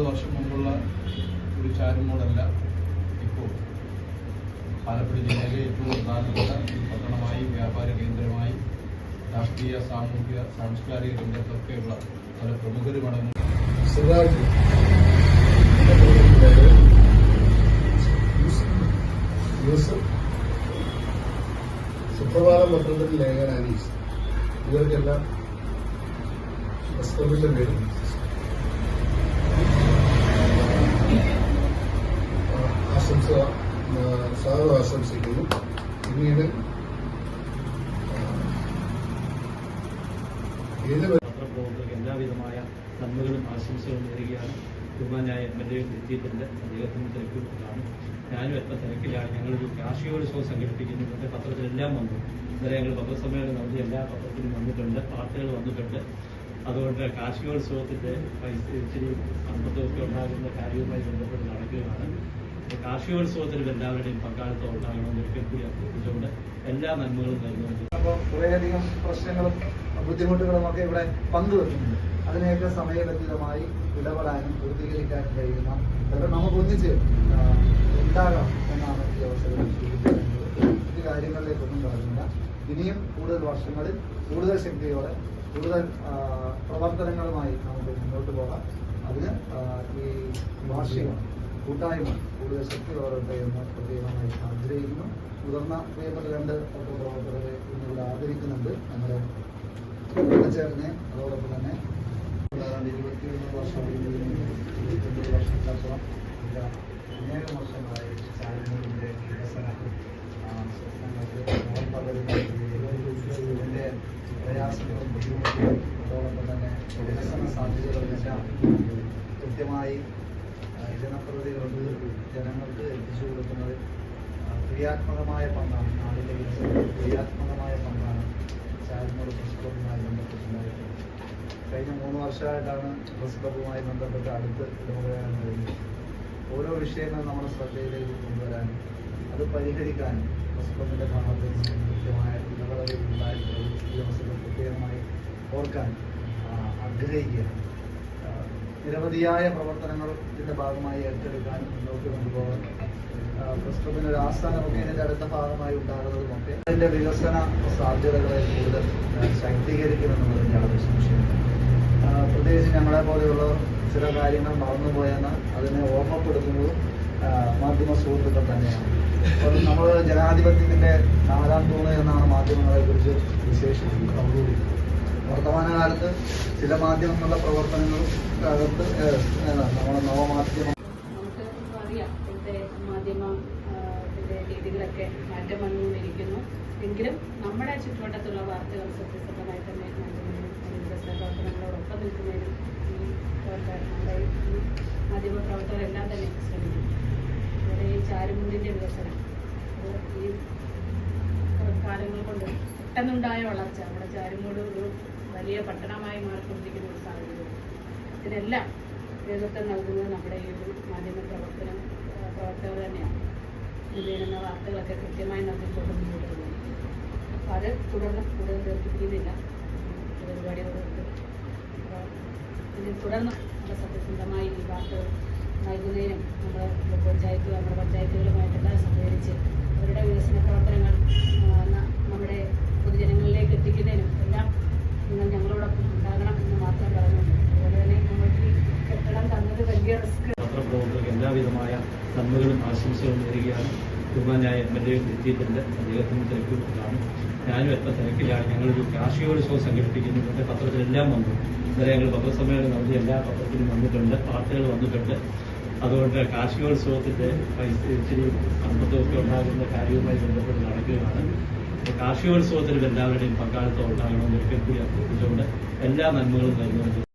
വർഷം മുമ്പുള്ള ഒരു ചാരുമോടല്ല ഇപ്പോൾ ആലപ്പുഴ ജില്ലയിലെ ഏറ്റവും പ്രധാനപ്പെട്ട പട്ടണമായി, വ്യാപാര കേന്ദ്രമായി, രാഷ്ട്രീയ, സാമൂഹിക, സാംസ്കാരിക രംഗത്തൊക്കെയുള്ള പല പ്രമുഖരുമടങ്ങും സുപ്രഭാതം പത്രത്തിൽ ലേഖന അനീസ് ഇവർക്കെല്ലാം പ്രസ്താവിന്റെ പേരിൽ സ്വാഗതം ആശംസിക്കുന്നു. പിന്നീട് പത്രപ്രവർത്തകർക്ക് എല്ലാവിധമായ നന്മകളും ആശംസകളും നേരുകയാണ്. ബഹുമാനായ MLA എത്തിയിട്ടുണ്ട്. അദ്ദേഹത്തിന് തിരക്കിലാണ്, ഞാനും എത്ര തിരക്കിലാണ്. ഞങ്ങളൊരു കാർഷികോത്സവം സംഘടിപ്പിക്കുന്നുണ്ട്. പത്രത്തിലെല്ലാം വന്നു. ഇന്നലെ ഞങ്ങൾ പത്രസമ്മേളനം നടത്തി എല്ലാ പത്രത്തിലും വന്നിട്ടുണ്ട്, വാർത്തകൾ വന്നിട്ടുണ്ട്. അതുകൊണ്ട് കാർഷികോത്സവത്തിന്റെ ഇച്ചിരി സമ്പത്തൊക്കെ ഉണ്ടാകുന്ന കാര്യവുമായി ബന്ധപ്പെട്ട് നടക്കുകയാണ്. കാർഷികോത്സവത്തിലും എല്ലാവരുടെയും പങ്കാളിത്തം ഉണ്ടാകണമെന്ന് ഒരിക്കൽ കൂടി അഭ്യർത്ഥിച്ചുകൊണ്ട് എല്ലാ നന്മകളും നൽകുന്നുണ്ട്. അപ്പോൾ കുറേയധികം പ്രശ്നങ്ങളും ബുദ്ധിമുട്ടുകളും ഒക്കെ ഇവിടെ പങ്കുവെക്കുന്നുണ്ട്. അതിനെയൊക്കെ സമയബന്ധിതമായി ഇടപെടാനും പൂർത്തീകരിക്കാനും കഴിയുന്ന നമുക്ക് ഒന്നിച്ച് ഉണ്ടാകാം എന്നാണ് ഈ അവസരത്തിൽ സൂചിപ്പിക്കുന്നത്. മറ്റു കാര്യങ്ങളിലേക്കൊന്നും പറഞ്ഞില്ല. ഇനിയും കൂടുതൽ വർഷങ്ങളിൽ കൂടുതൽ ശക്തിയോടെ കൂടുതൽ പ്രവർത്തനങ്ങളുമായി നമുക്ക് മുന്നോട്ട് പോകാം. അതിന് ഈ വാർഷികം കൂട്ടായ്മ കൂടുതൽ ശക്തിയോടെ എന്ന് പ്രത്യേകമായി ആഗ്രഹിക്കുന്നു. മുതിർന്ന പ്രിയപ്പെട്ട രണ്ട് പത്രപ്രവർത്തകരെ ഇന്നിവിടെ ആദരിക്കുന്നുണ്ട്. നമ്മുടെ ചേർന്ന് അതോടൊപ്പം തന്നെ 21 വർഷം 22 വർഷത്തിലപ്പുറം അനേകം വർഷങ്ങളായി ചാനലിന്റെ വികസന സ്വപ്നങ്ങൾക്ക് ഇതിന്റെ പ്രയാസങ്ങളും ബുദ്ധിമുട്ടുകളും അതോടൊപ്പം തന്നെ വികസന സാധ്യതകളുമെല്ലാം കൃത്യമായി ജനപ്രതിനിധികൾക്ക് ജനങ്ങൾക്ക് എത്തിച്ചു കൊടുക്കുന്നത് ക്രിയാത്മകമായ പങ്കാണ്. നാടിന്റെ വികസനത്തിൽ ക്രിയാത്മകമായ പങ്കാണ് ചാരുമൂട് പ്രസ് ക്ലബുമായി ബന്ധപ്പെട്ടുണ്ടായിട്ടുള്ളത്. കഴിഞ്ഞ 3 വർഷമായിട്ടാണ് പ്രസ് ക്ലബുമായി ബന്ധപ്പെട്ട് അടുത്ത് ഇടപെടാൻ കഴിഞ്ഞത്. ഓരോ വിഷയങ്ങൾ നമ്മുടെ ശ്രദ്ധയിലേക്ക് കൊണ്ടുവരാനും അത് പരിഹരിക്കാനും പ്രസ് ക്ലബിന്റെ ഭാഗത്ത് നിന്ന് കൃത്യമായ ഇടപെടലുകൾ ഉണ്ടായിട്ടുള്ളത് ഈ അവസരം പ്രത്യേകമായി ഓർക്കാൻ ആഗ്രഹിക്കുകയാണ്. നിരവധിയായ പ്രവർത്തനങ്ങൾ ഇതിന്റെ ഭാഗമായി ഏറ്റെടുക്കാനും മുന്നോട്ട് കൊണ്ടുപോകാൻ പ്രസ് ക്ലബിന് ഒരു ആസ്ഥാനമൊക്കെ ഇതിന്റെ അടുത്ത ഭാഗമായി ഉണ്ടാകുന്നതുമൊക്കെ അതിന്റെ വികസന സാധ്യതകളെ കൂടുതൽ ശാക്തീകരിക്കുമെന്നുള്ളതിന് യാതൊരു സംശയമില്ല. പ്രത്യേകിച്ച് ഞങ്ങളെ പോലെയുള്ളവർ ചില കാര്യങ്ങൾ മറന്നുപോയെന്ന് അതിനെ ഓർമ്മപ്പെടുത്തുന്നതും മാധ്യമ സുഹൃത്തുക്കൾ തന്നെയാണ്. അപ്പോൾ നമ്മൾ ജനാധിപത്യത്തിന്റെ 4ാം തൂണ് എന്നാണ് മാധ്യമങ്ങളെ കുറിച്ച് വിശേഷിപ്പിക്കുന്നത്. വർത്തമാനകാലത്ത് ചില മാധ്യമങ്ങളുടെ പ്രവർത്തനങ്ങളും അകത്ത് നമ്മുടെ നവമാധ്യമം നമുക്ക് അറിയാം. ഇപ്പോഴത്തെ മാധ്യമത്തിന്റെ രീതികളൊക്കെ മാറ്റം വന്നുകൊണ്ടിരിക്കുന്നു. എങ്കിലും നമ്മുടെ ചുറ്റുവട്ടത്തുള്ള വാർത്തകൾ സത്യസന്ധമായി തന്നെ വികസന പ്രവർത്തനങ്ങളോടൊപ്പം നിൽക്കുന്നതിനും നമ്മുടെ മാധ്യമ പ്രവർത്തകരെല്ലാം തന്നെ ശ്രമിക്കും. ഇവിടെ ഈ ചാരുമൂടിന്റെ വികസനം അത് ഈ കാലങ്ങൾ കൊണ്ട് പെട്ടെന്നുണ്ടായ വളർച്ച നമ്മുടെ ചാരുമൂട് ഒരു വലിയ പട്ടണമായി മാറിക്കൊണ്ടിരിക്കുന്ന ഒരു സാഹചര്യം. ഇതിനെല്ലാം നേതൃത്വം നൽകുന്നത് നമ്മുടെ ഈ ഒരു മാധ്യമ പ്രവർത്തകർ തന്നെയാണ്. വീഴുന്ന വാർത്തകളൊക്കെ കൃത്യമായി നൽകിക്കൊണ്ട് മുന്നോട്ട് പോകുന്നു. അപ്പോൾ അത് തുടർന്ന് കൂടുതൽ ദീർഘിപ്പിക്കുന്നില്ല. പരിപാടികളോട് ഇതിൽ തുടർന്ന് നമ്മുടെ സത്യസന്ധമായി ഈ വാർത്തകൾ നൽകുന്നതിനും നമ്മുടെ പഞ്ചായത്തുകളുമായിട്ടെല്ലാം സഹകരിച്ച് അവരുടെ വികസന പ്രവർത്തനങ്ങൾ നമ്മുടെ പൊതുജനങ്ങളിലേക്ക് എത്തിക്കുന്നതിനും എല്ലാം നിങ്ങൾ ഞങ്ങളോടൊപ്പം ഉണ്ടാകണം എന്ന് മാത്രം പറയുന്നുണ്ട്. അതുപോലെ തന്നെ നമുക്ക് ഈ കെട്ടിടം തന്നത് വലിയ റിസ്ക്. പത്രപ്രവർത്തകർക്ക് എല്ലാവിധമായ നന്മകളും ആശംസകളും നേരുകയാണ്. ബഹുമാനായ MLA എത്തിയിട്ടുണ്ട്. അദ്ദേഹത്തിന് തിരക്കിലാണ്, ഞാനും എത്ര തിരക്കിലാണ്. ഞങ്ങളൊരു കാർഷികോത്സവം സംഘടിപ്പിക്കുന്നുണ്ട്. പത്രത്തിലെല്ലാം വന്നു. ഇന്നലെ ഞങ്ങൾ പത്രസമ്മേളനം നടത്തി എല്ലാ പത്രത്തിലും വന്നിട്ടുണ്ട്, വാർത്തകൾ വന്നിട്ടുണ്ട്. അതുകൊണ്ട് കാർഷികോത്സവത്തിന്റെ ഇച്ചിരി സമ്പത്തൊക്കെ ഉണ്ടാകുന്ന കാര്യവുമായി ബന്ധപ്പെട്ട് നടക്കുകയാണ്. കാർഷികോത്സവത്തിലും എല്ലാവരുടെയും പങ്കാളിത്തം ഉണ്ടാകണമെന്ന് ഒരിക്കൽ കൂടി അഭ്യർത്ഥിച്ചുകൊണ്ട് എല്ലാ നന്മകളും നൽകുന്നുണ്ട്.